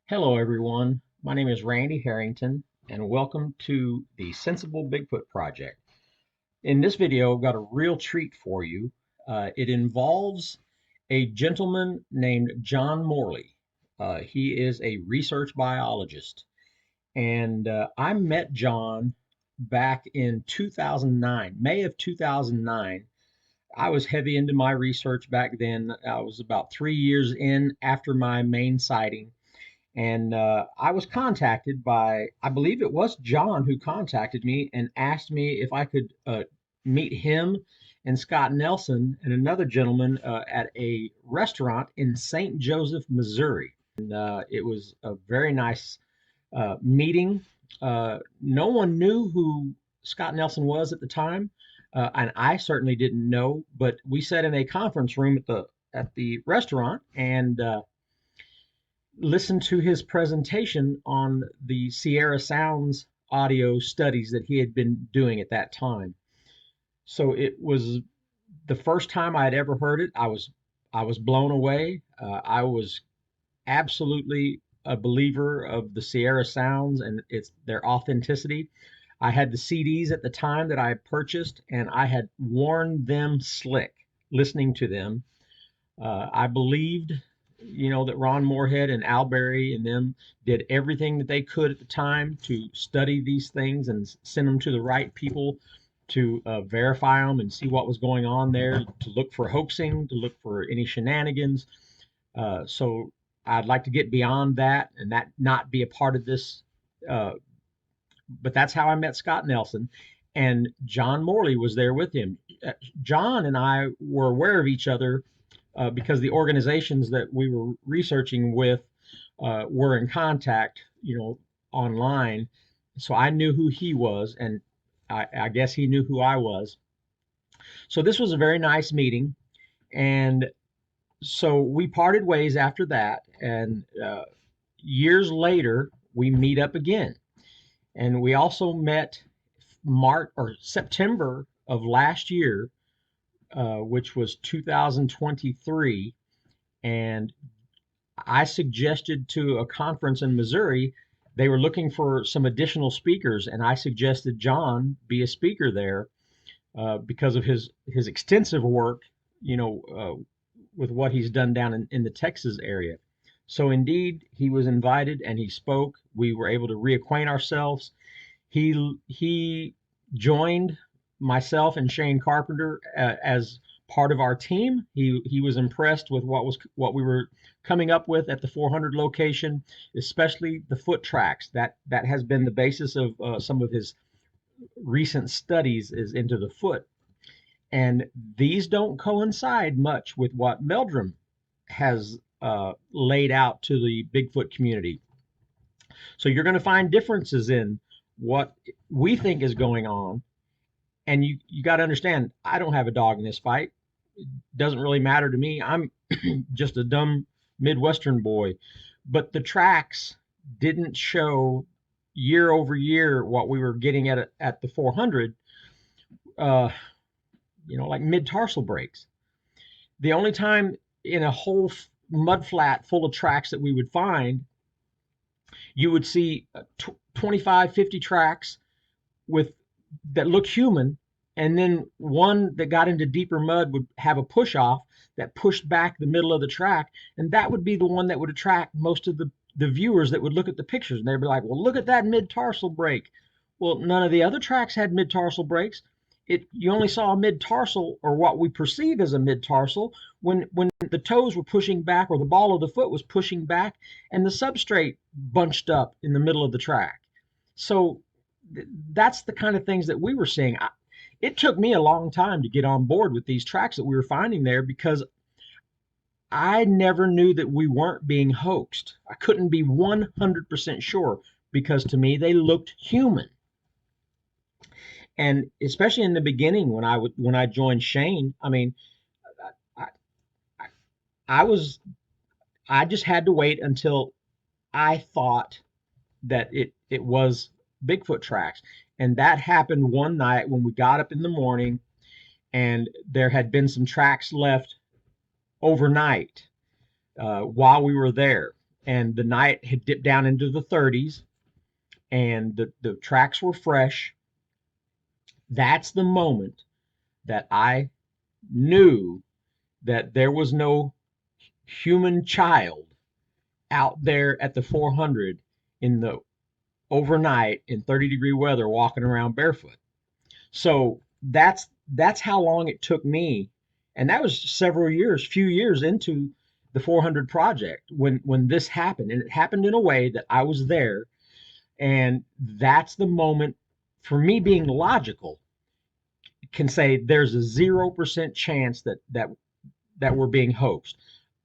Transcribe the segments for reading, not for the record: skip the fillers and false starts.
Hello, everyone. My name is Randy Harrington, and welcome to the Sensible Bigfoot Project. In this video, I've got a real treat for you. It involves a gentleman named John Morley. He is a research biologist, and I met John back in 2009, May of 2009. I was heavy into my research back then. I was about 3 years in after my main sighting, and I was contacted by, I believe it was John who contacted me and asked me if I could meet him and Scott Nelson and another gentleman at a restaurant in St. Joseph, Missouri. And it was a very nice meeting. No one knew who Scott Nelson was at the time, and I certainly didn't know. But we sat in a conference room at the restaurant and listened to his presentation on the Sierra Sounds audio studies that he had been doing at that time. So it was the first time I had ever heard it. I was blown away. I was absolutely a believer of the Sierra Sounds and their authenticity. I had the CDs at the time that I purchased, and I had worn them slick listening to them. I believed, that Ron Moorhead and Al Berry and them did everything that they could at the time to study these things and send them to the right people to verify them and see what was going on there, to look for hoaxing, to look for any shenanigans. So I'd like to get beyond that and that not be a part of this. But that's how I met Scott Nelson. And John Morley was there with him. John and I were aware of each other because the organizations that we were researching with were in contact, online. So I knew who he was, and I guess he knew who I was. So this was a very nice meeting, and so we parted ways after that. And years later, we meet up again, and we also met March or September of last year, which was 2023, and I suggested to a conference in Missouri, they were looking for some additional speakers, and I suggested John be a speaker there because of his extensive work, with what he's done down in the Texas area. So indeed, he was invited and he spoke. We were able to reacquaint ourselves. He joined myself and Shane Carpenter as part of our team. He was impressed with what we were coming up with at the 400 location, especially the foot tracks. That has been the basis of some of his recent studies, is into the foot. And these don't coincide much with what Meldrum has laid out to the Bigfoot community. So you're going to find differences in what we think is going on. And you got to understand, I don't have a dog in this fight. It doesn't really matter to me. I'm just a dumb Midwestern boy. But the tracks didn't show year over year what we were getting at the 400, like mid-tarsal breaks. The only time in a whole mud flat full of tracks that we would find, you would see 25, 50 tracks that look human, and then one that got into deeper mud would have a push off that pushed back the middle of the track, and that would be the one that would attract most of the viewers that would look at the pictures, and they'd be like, well, look at that mid-tarsal break. Well, none of the other tracks had mid-tarsal breaks. You only saw a mid-tarsal, or what we perceive as a mid-tarsal, when the toes were pushing back, or the ball of the foot was pushing back, and the substrate bunched up in the middle of the track. So that's the kind of things that we were seeing. It took me a long time to get on board with these tracks that we were finding there, because I never knew that we weren't being hoaxed. I couldn't be 100% sure, because to me they looked human. And especially in the beginning, when I joined Shane, I mean, I just had to wait until I thought that it was Bigfoot tracks. And that happened one night when we got up in the morning, and there had been some tracks left overnight while we were there. and the night had dipped down into the 30s, and the tracks were fresh. That's the moment that I knew that there was no human child out there at the 400 in the overnight in 30-degree weather walking around barefoot. So that's how long it took me, and that was few years into the 400 project when this happened, and it happened in a way that I was there, and that's the moment for me being logical can say there's a 0% chance that we're being hoaxed.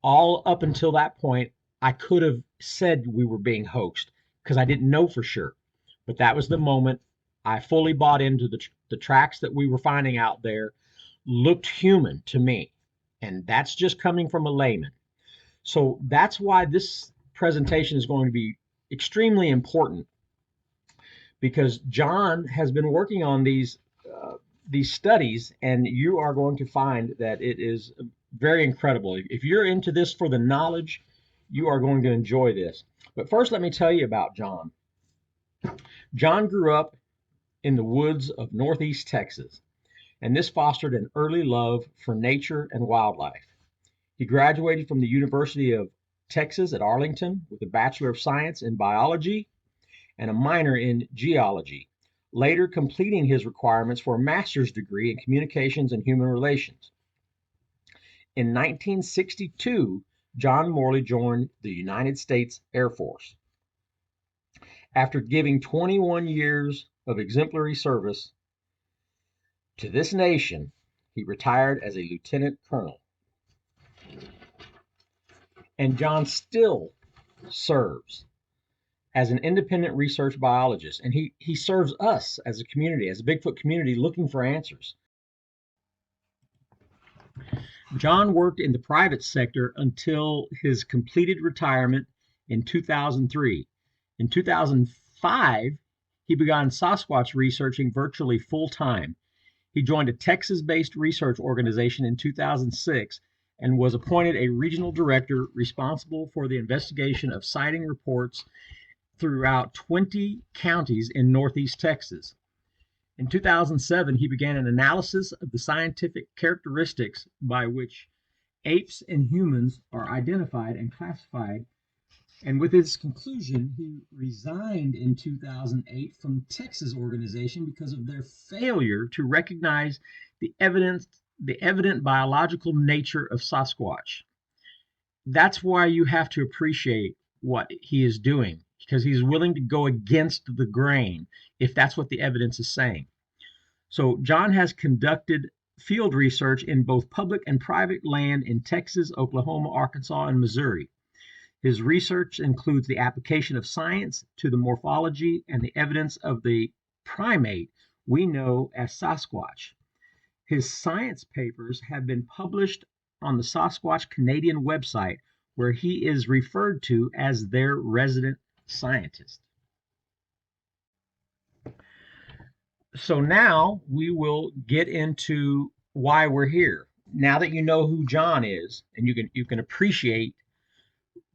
All up until that point, I could have said we were being hoaxed because I didn't know for sure. But that was the moment I fully bought into the tracks that we were finding out there looked human to me. And that's just coming from a layman. So that's why this presentation is going to be extremely important, because John has been working on these studies, and you are going to find that it is very incredible. If you're into this for the knowledge, you are going to enjoy this. But first, let me tell you about John. John grew up in the woods of Northeast Texas, and this fostered an early love for nature and wildlife. He graduated from the University of Texas at Arlington with a Bachelor of Science in Biology and a minor in Geology, later completing his requirements for a master's degree in Communications and Human Relations. In 1962, John Morley joined the United States Air Force. After giving 21 years of exemplary service to this nation, he retired as a lieutenant colonel. And John still serves as an independent research biologist, and he serves us as a community, as a Bigfoot community, looking for answers. John worked in the private sector until his completed retirement in 2003. In 2005, he began Sasquatch researching virtually full-time. He joined a Texas-based research organization in 2006 and was appointed a regional director responsible for the investigation of sighting reports throughout 20 counties in Northeast Texas. In 2007, he began an analysis of the scientific characteristics by which apes and humans are identified and classified. And with his conclusion, he resigned in 2008 from the Texas organization because of their failure to recognize the evident biological nature of Sasquatch. That's why you have to appreciate what he is doing, because he's willing to go against the grain if that's what the evidence is saying. So John has conducted field research in both public and private land in Texas, Oklahoma, Arkansas, and Missouri. His research includes the application of science to the morphology and the evidence of the primate we know as Sasquatch. His science papers have been published on the Sasquatch Canadian website, where he is referred to as their resident scientist. So now we will get into why we're here. Now that you know who John is, and you can appreciate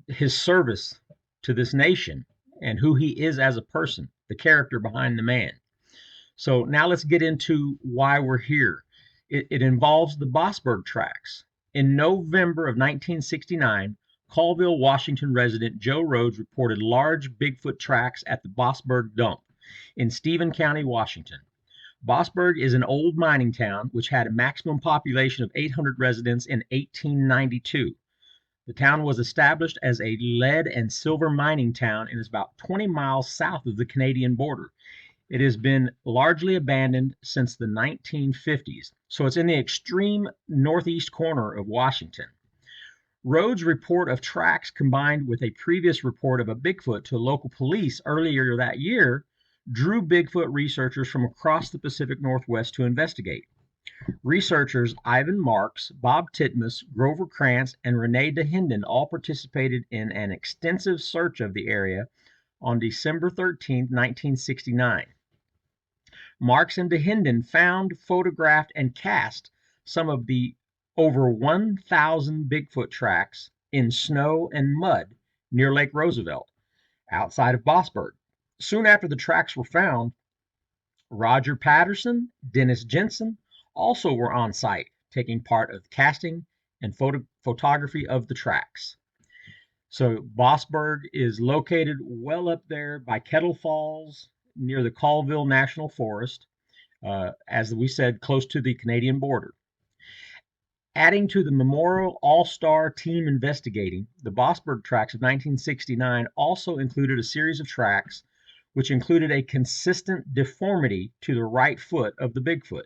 his service to this nation and who he is as a person, the character behind the man. So now let's get into why we're here. It involves the Bossburg tracks. In November of 1969, Colville, Washington resident Joe Rhodes reported large Bigfoot tracks at the Bossburg dump in Stephen County, Washington. Bossburg is an old mining town which had a maximum population of 800 residents in 1892. The town was established as a lead and silver mining town and is about 20 miles south of the Canadian border. It has been largely abandoned since the 1950s, so it's in the extreme northeast corner of Washington. Rhodes' report of tracks combined with a previous report of a Bigfoot to local police earlier that year drew Bigfoot researchers from across the Pacific Northwest to investigate. Researchers Ivan Marks, Bob Titmus, Grover Krantz, and Rene DeHinden all participated in an extensive search of the area on December 13, 1969. Marks and DeHinden found, photographed, and cast some of the over 1,000 Bigfoot tracks in snow and mud near Lake Roosevelt, outside of Bossburg. Soon after the tracks were found, Roger Patterson, Dennis Jensen also were on site, taking part of casting and photography of the tracks. So Bossburg is located well up there by Kettle Falls near the Colville National Forest, as we said, close to the Canadian border. Adding to the Memorial All-Star Team investigating, the Bossburg tracks of 1969 also included a series of tracks which included a consistent deformity to the right foot of the Bigfoot.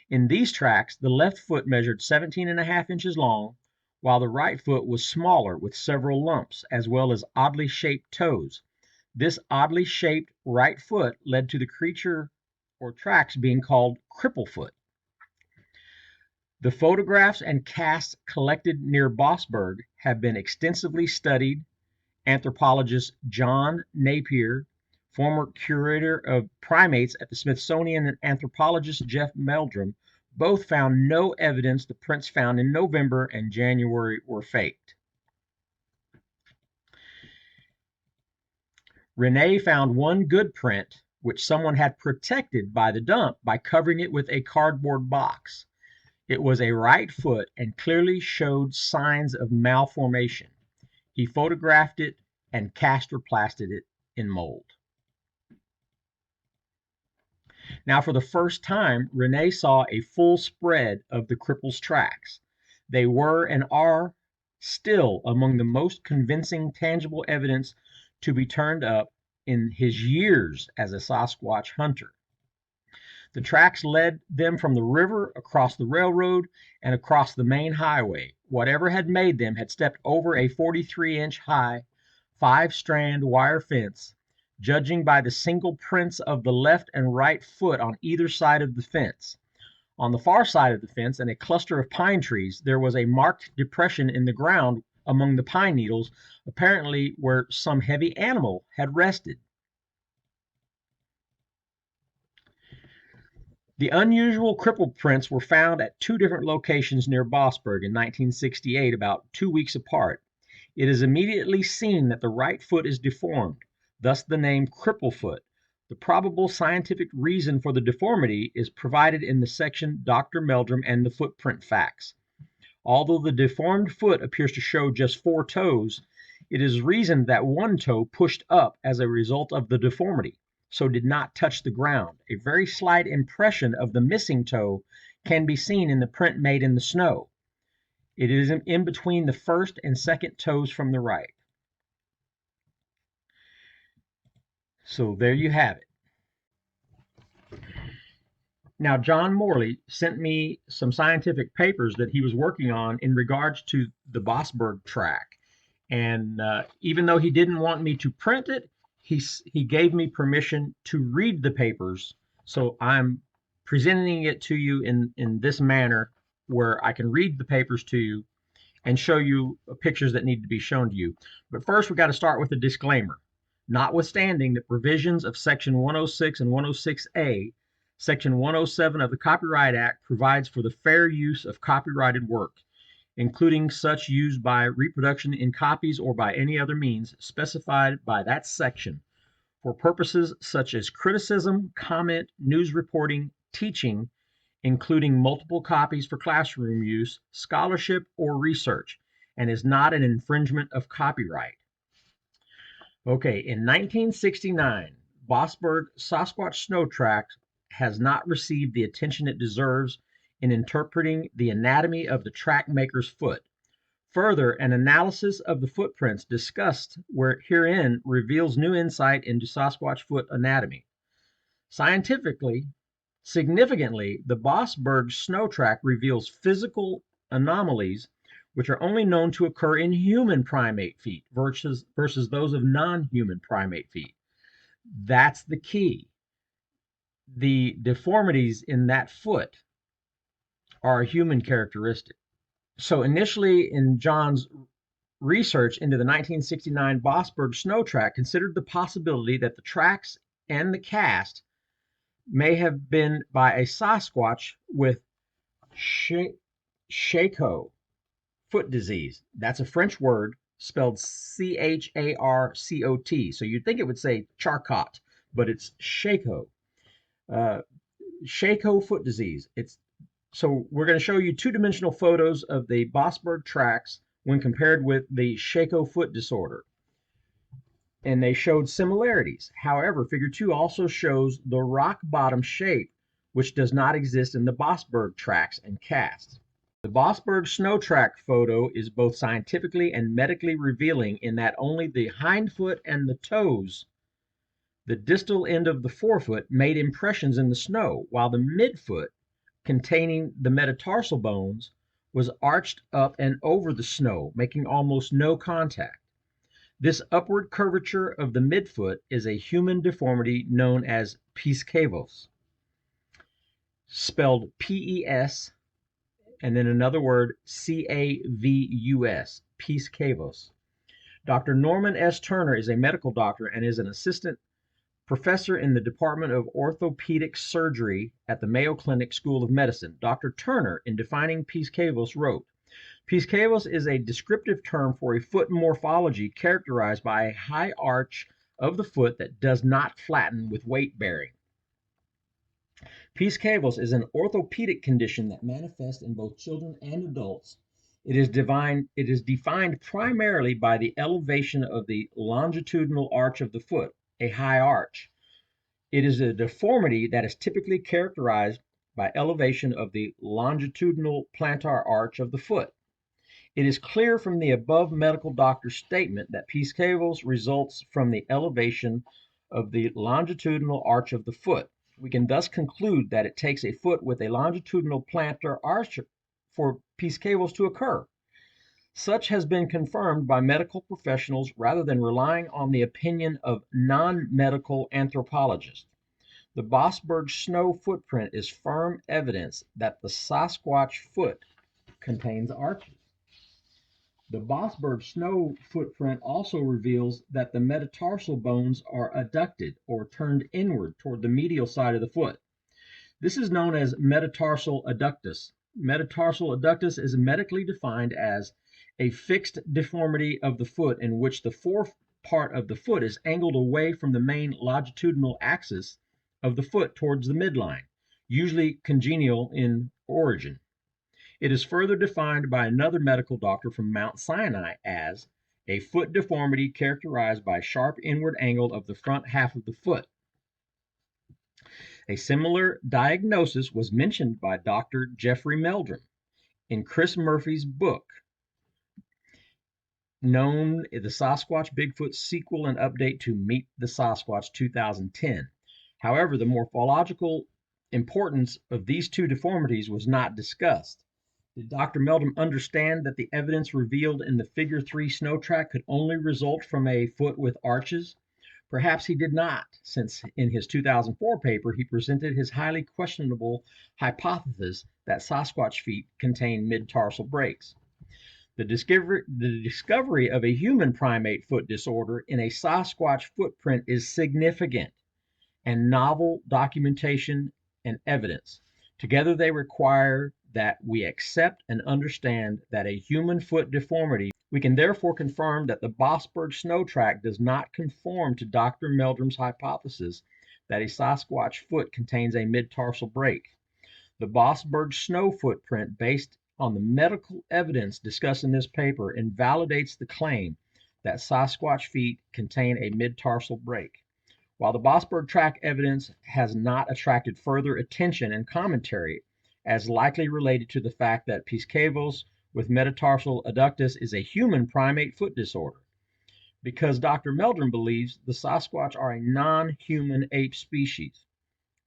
In these tracks, the left foot measured 17.5 inches long, while the right foot was smaller with several lumps, as well as oddly shaped toes. This oddly shaped right foot led to the creature or tracks being called Cripplefoot. The photographs and casts collected near Bossburg have been extensively studied. Anthropologist John Napier, former curator of primates at the Smithsonian, and anthropologist Jeff Meldrum both found no evidence the prints found in November and January were faked. Renee found one good print, which someone had protected by the dump by covering it with a cardboard box. It was a right foot and clearly showed signs of malformation. He photographed it and castor plasted it in mold. Now, for the first time, Renee saw a full spread of the cripple's tracks. They were and are still among the most convincing tangible evidence to be turned up in his years as a Sasquatch hunter. The tracks led them from the river, across the railroad, and across the main highway. Whatever had made them had stepped over a 43-inch high, 5-strand wire fence. Judging by the single prints of the left and right foot on either side of the fence. On the far side of the fence, in a cluster of pine trees, there was a marked depression in the ground among the pine needles, apparently where some heavy animal had rested. The unusual cripple prints were found at 2 different locations near Bossburg in 1968, about 2 weeks apart. It is immediately seen that the right foot is deformed, thus the name Cripplefoot. The probable scientific reason for the deformity is provided in the section Dr. Meldrum and the Footprint Facts. Although the deformed foot appears to show just 4 toes, it is reasoned that one toe pushed up as a result of the deformity, so did not touch the ground. A very slight impression of the missing toe can be seen in the print made in the snow. It is in between the first and second toes from the right. So there you have it. Now, John Morley sent me some scientific papers that he was working on in regards to the Bossburg track. And even though he didn't want me to print it, he gave me permission to read the papers. So I'm presenting it to you in this manner where I can read the papers to you and show you pictures that need to be shown to you. But first, we've got to start with a disclaimer. Notwithstanding the provisions of Section 106 and 106A, Section 107 of the Copyright Act provides for the fair use of copyrighted work, including such used by reproduction in copies or by any other means specified by that section, for purposes such as criticism, comment, news reporting, teaching, including multiple copies for classroom use, scholarship, or research, and is not an infringement of copyright. Okay, in 1969, Bossburg Sasquatch Snow Track has not received the attention it deserves in interpreting the anatomy of the track maker's foot. Further, an analysis of the footprints discussed herein reveals new insight into Sasquatch foot anatomy. Significantly, the Bossburg snow track reveals physical anomalies which are only known to occur in human primate feet versus those of non-human primate feet. That's the key. The deformities in that foot are a human characteristic. So initially in John's research into the 1969 Bossburg snow track considered the possibility that the tracks and the cast may have been by a Sasquatch with Charcot foot disease. That's a French word, spelled Charcot. So you'd think it would say Charcot, but it's Shako. Uh, Shako foot disease. So we're going to show you two-dimensional photos of the Bossburg tracks when compared with the Shako foot disorder. And they showed similarities. However, figure 2 also shows the rock bottom shape, which does not exist in the Bossburg tracks and casts. The Bossburg snow track photo is both scientifically and medically revealing in that only the hindfoot and the toes, the distal end of the forefoot, made impressions in the snow, while the midfoot, containing the metatarsal bones, was arched up and over the snow, making almost no contact. This upward curvature of the midfoot is a human deformity known as Piskavos, spelled P-E-S, and then another word, C-A-V-U-S, Piskavos. Dr. Norman S. Turner is a medical doctor and is an assistant professor in the Department of Orthopedic Surgery at the Mayo Clinic School of Medicine. Dr. Turner, in defining Piskavos, wrote, Piskavos is a descriptive term for a foot morphology characterized by a high arch of the foot that does not flatten with weight bearing. Piskavos is an orthopedic condition that manifests in both children and adults. It is defined primarily by the elevation of the longitudinal arch of the foot, a high arch. It is a deformity that is typically characterized by elevation of the longitudinal plantar arch of the foot. It is clear from the above medical doctor's statement that Piskavos results from the elevation of the longitudinal arch of the foot. We can thus conclude that it takes a foot with a longitudinal plantar arch for Piskavos to occur. Such has been confirmed by medical professionals rather than relying on the opinion of non-medical anthropologists. The Bossburg snow footprint is firm evidence that the Sasquatch foot contains arches. The Bossburg snow footprint also reveals that the metatarsal bones are adducted or turned inward toward the medial side of the foot. This is known as metatarsal adductus. Metatarsal adductus is medically defined as a fixed deformity of the foot in which the fore part of the foot is angled away from the main longitudinal axis of the foot towards the midline, usually congenial in origin. It is further defined by another medical doctor from Mount Sinai as a foot deformity characterized by sharp inward angle of the front half of the foot. A similar diagnosis was mentioned by Dr. Jeffrey Meldrum in Chris Murphy's book, known as the Sasquatch Bigfoot sequel and update to Meet the Sasquatch 2010. However, the morphological importance of these two deformities was not discussed. Did Dr. Meldrum understand that the evidence revealed in the Figure 3 snow track could only result from a foot with arches? Perhaps he did not, since in his 2004 paper he presented his highly questionable hypothesis that Sasquatch feet contain mid-tarsal breaks. The discovery of a human primate foot disorder in a Sasquatch footprint is significant, and novel documentation and evidence. Together they require that we accept and understand that a human foot deformity. We can therefore confirm that the Bossburg snow track does not conform to Dr. Meldrum's hypothesis that a Sasquatch foot contains a mid-tarsal break. The Bossburg snow footprint, based on the medical evidence discussed in this paper, invalidates the claim that Sasquatch feet contain a mid-tarsal break. While the Bossburg track evidence has not attracted further attention and commentary, as likely related to the fact that Piskavos with metatarsal adductus is a human primate foot disorder, because Dr. Meldrum believes the Sasquatch are a non-human ape species.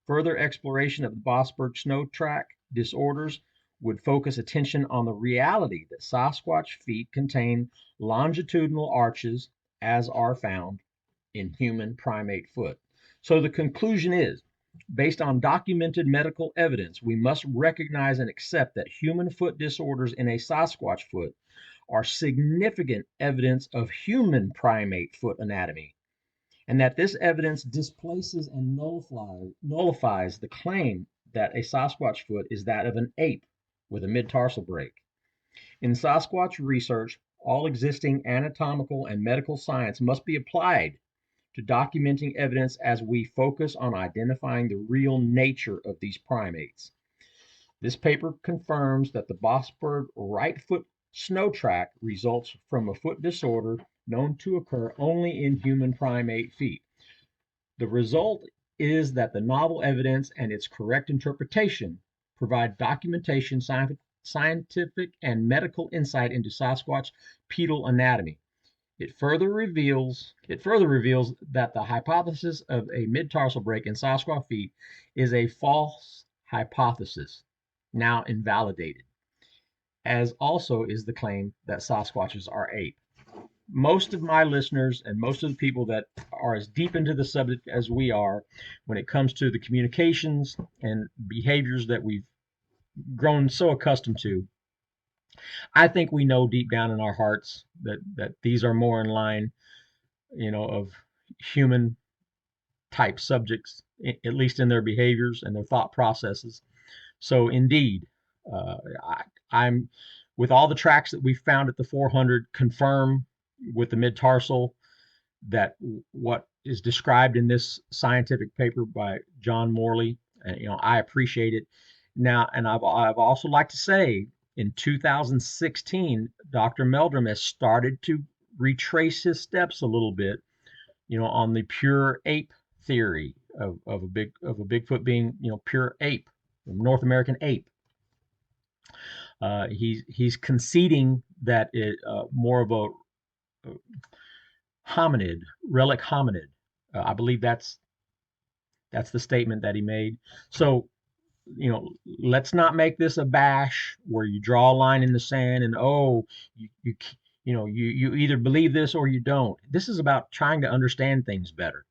Further exploration of the Bossburg snow track disorders would focus attention on the reality that Sasquatch feet contain longitudinal arches as are found in human primate foot. So the conclusion is, based on documented medical evidence, we must recognize and accept that human foot disorders in a Sasquatch foot are significant evidence of human primate foot anatomy, and that this evidence displaces and nullifies the claim that a Sasquatch foot is that of an ape with a mid-tarsal break. In Sasquatch research, All existing anatomical and medical science must be applied to documenting evidence as we focus on identifying the real nature of these primates. This paper confirms that the Bossburg right foot snow track results from a foot disorder known to occur only in human primate feet. The result is that the novel evidence and its correct interpretation provide documentation, scientific, and medical insight into Sasquatch pedal anatomy. It further reveals that the hypothesis of a mid-tarsal break in Sasquatch feet is a false hypothesis, now invalidated, as also is the claim that Sasquatches are ape. Most of my listeners and most of the people that are as deep into the subject as we are when it comes to the communications and behaviors that we've grown so accustomed to, I think we know deep down in our hearts that these are more in line, of human type subjects, at least in their behaviors and their thought processes. So indeed, I'm with all the tracks that we found at the 400 confirm with the mid-tarsal that what is described in this scientific paper by John Morley, I appreciate it. Now, and I've also like to say, in 2016, Dr. Meldrum has started to retrace his steps a little bit, on the pure ape theory of a Bigfoot being, pure ape, North American ape. He's conceding that it more of a hominid, relic hominid. I believe that's the statement that he made. So, let's not make this a bash where you draw a line in the sand and you either believe this or you don't. This is about trying to understand things better.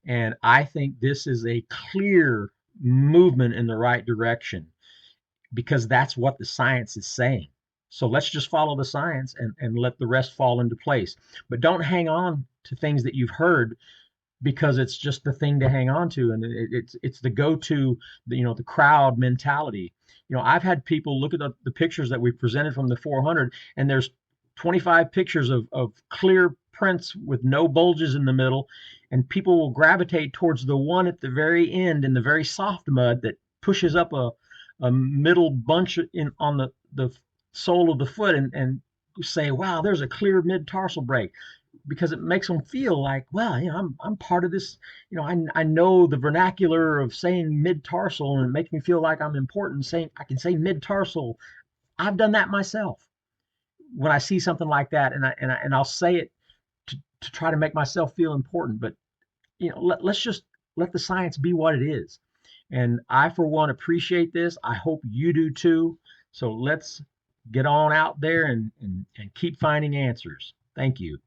And I think this is a clear movement in the right direction because that's what the science is saying. So let's just follow the science and let the rest fall into place. But don't hang on to things that you've heard because it's just the thing to hang on to, and it's the go-to, the crowd mentality. I've had people look at the pictures that we presented from the 400, and there's 25 pictures of clear prints with no bulges in the middle, and people will gravitate towards the one at the very end in the very soft mud that pushes up a middle bunch on the sole of the foot, and say, wow, there's a clear mid-tarsal break, because it makes them feel like, well, I'm part of this. I know the vernacular of saying mid-tarsal, and it makes me feel like I'm important saying I can say mid-tarsal. I've done that myself when I see something like that, and I'll say it to try to make myself feel important. But let's just let the science be what it is. And I, for one, appreciate this. I hope you do too. So let's get on out there and keep finding answers. Thank you.